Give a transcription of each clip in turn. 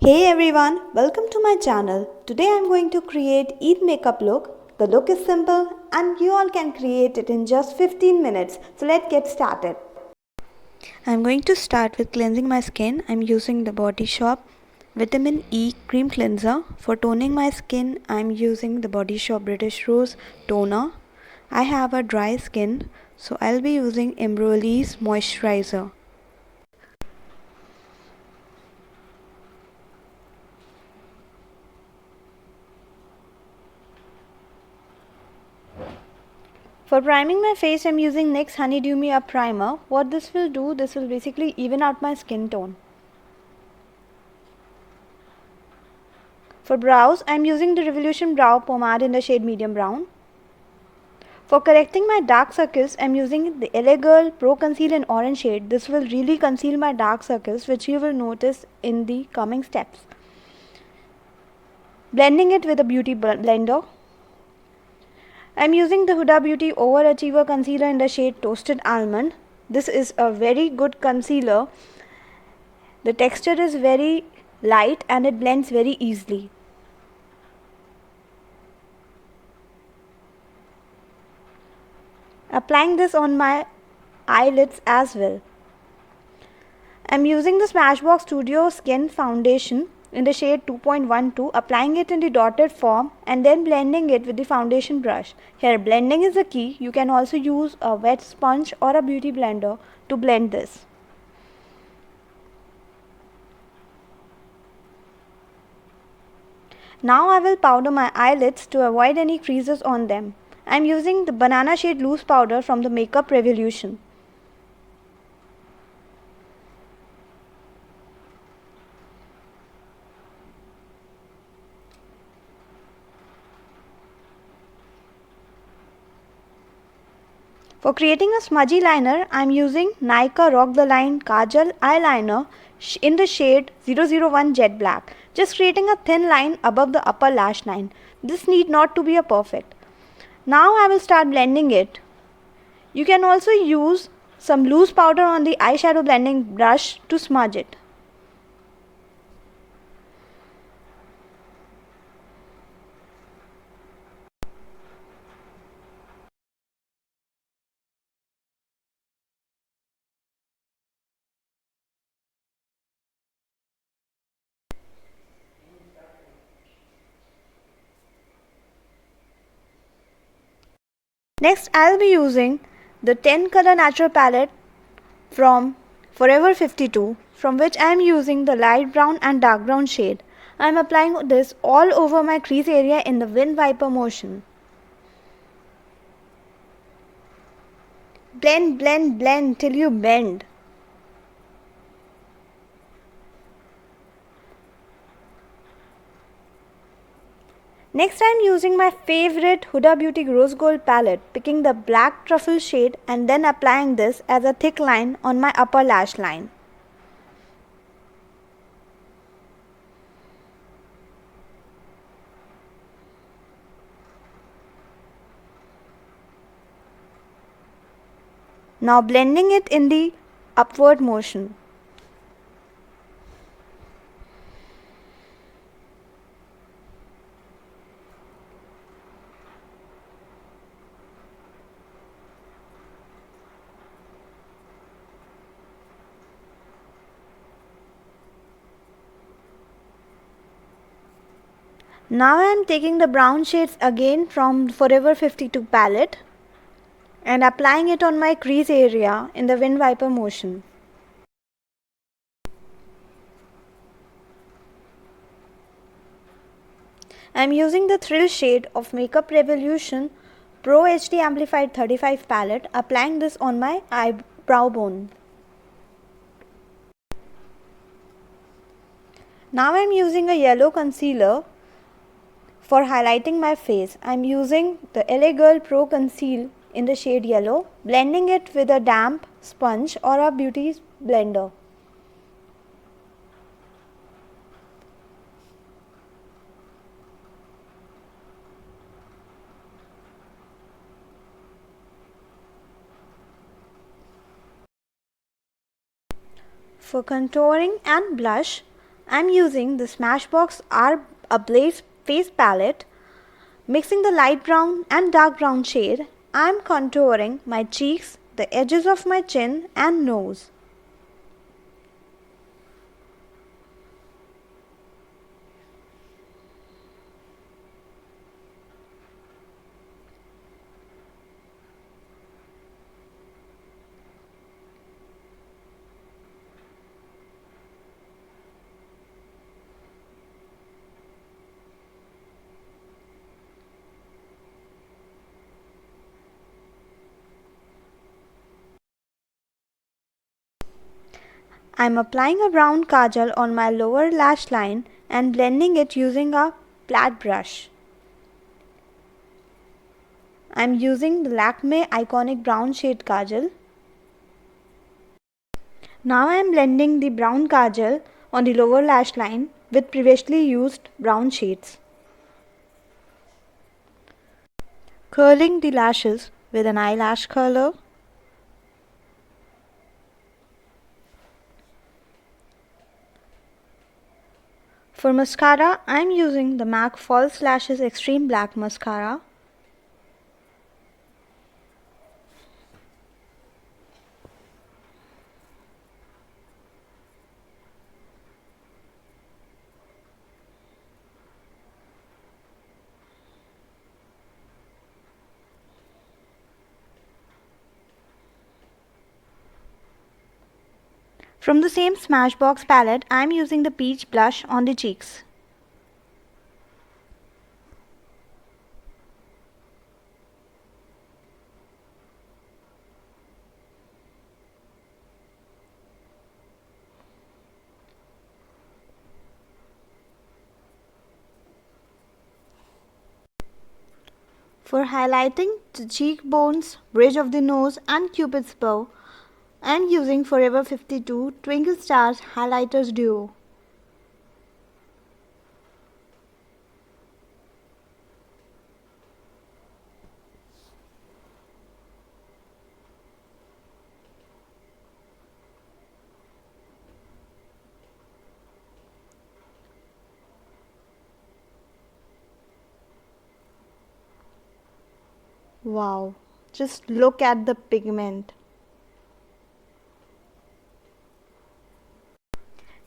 Hey everyone, welcome to my channel. Today I'm going to create Eid makeup look. The look is simple and you all can create it in just 15 minutes. So let's get started. I'm going to start with cleansing my skin. I'm using the Body Shop Vitamin E Cream Cleanser. For toning my skin, I'm using the Body Shop British Rose Toner. I have a dry skin, so I'll be using Embrolis Moisturizer. For priming my face, I'm using NYX Honeydew Me Up Primer. What this will do, this will basically even out my skin tone. For brows, I'm using the Revolution Brow Pomade in the shade Medium Brown. For correcting my dark circles, I'm using the LA Girl Pro Conceal in Orange shade. This will really conceal my dark circles, which you will notice in the coming steps. Blending it with a beauty blender. I'm using the Huda Beauty Overachiever Concealer in the shade Toasted Almond. This is a very good concealer. The texture is very light and it blends very easily. Applying this on my eyelids as well. I'm using the Smashbox Studio Skin Foundation in the shade 2.12, applying it in the dotted form and then blending it with the foundation brush. Here blending is the key. You can also use a wet sponge or a beauty blender to blend this. Now I will powder my eyelids to avoid any creases on them. I am using the banana shade loose powder from the Makeup Revolution. For creating a smudgy liner, I am using Nykaa Rock the Line Kajal Eyeliner in the shade 001 Jet Black. Just creating a thin line above the upper lash line. This need not to be a perfect. Now I will start blending it. You can also use some loose powder on the eyeshadow blending brush to smudge it. Next, I will be using the 10 color natural palette from Forever 52, from which I am using the light brown and dark brown shade. I am applying this all over my crease area in the wind wiper motion. Blend, blend, blend till you bend. Next I am using my favorite Huda Beauty Rose Gold palette, picking the black truffle shade and then applying this as a thick line on my upper lash line. Now blending it in the upward motion. Now I am taking the brown shades again from Forever 52 palette and applying it on my crease area in the wind wiper motion. I am using the Thrill shade of Makeup Revolution Pro HD Amplified 35 palette, applying this on my eyebrow bone. Now I am using a yellow concealer for highlighting my face. I am using the LA Girl Pro Conceal in the shade yellow, blending it with a damp sponge or a beauty blender. For contouring and blush, I'm using the Smashbox Ablaze Face Palette. Mixing the light brown and dark brown shade, I'm contouring my cheeks, the edges of my chin and nose. I'm applying a brown kajal on my lower lash line and blending it using a flat brush. I'm using the Lakme Iconic Brown Shade Kajal. Now I am blending the brown kajal on the lower lash line with previously used brown shades. Curling the lashes with an eyelash curler. For mascara, I am using the MAC False Lashes Extreme Black Mascara. From the same Smashbox palette, I am using the peach blush on the cheeks. For highlighting the cheekbones, bridge of the nose and cupid's bow, I am using Forever 52 Twinkle Stars Highlighters Duo. Wow, just look at the pigment.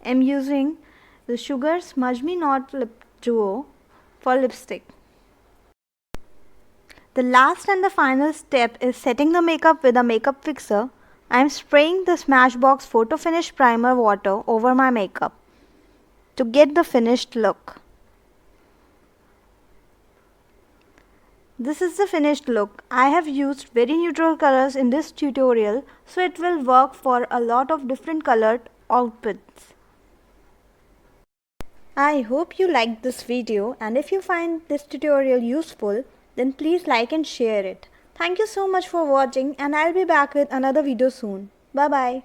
I'm using the Sugar Smudge Me Not Lip Duo for lipstick. The last and the final step is setting the makeup with a makeup fixer. I'm spraying the Smashbox Photo Finish Primer water over my makeup to get the finished look. This is the finished look. I have used very neutral colors in this tutorial, so it will work for a lot of different colored outfits. I hope you liked this video, and if you find this tutorial useful, then please like and share it. Thank you so much for watching, and I'll be back with another video soon. Bye bye.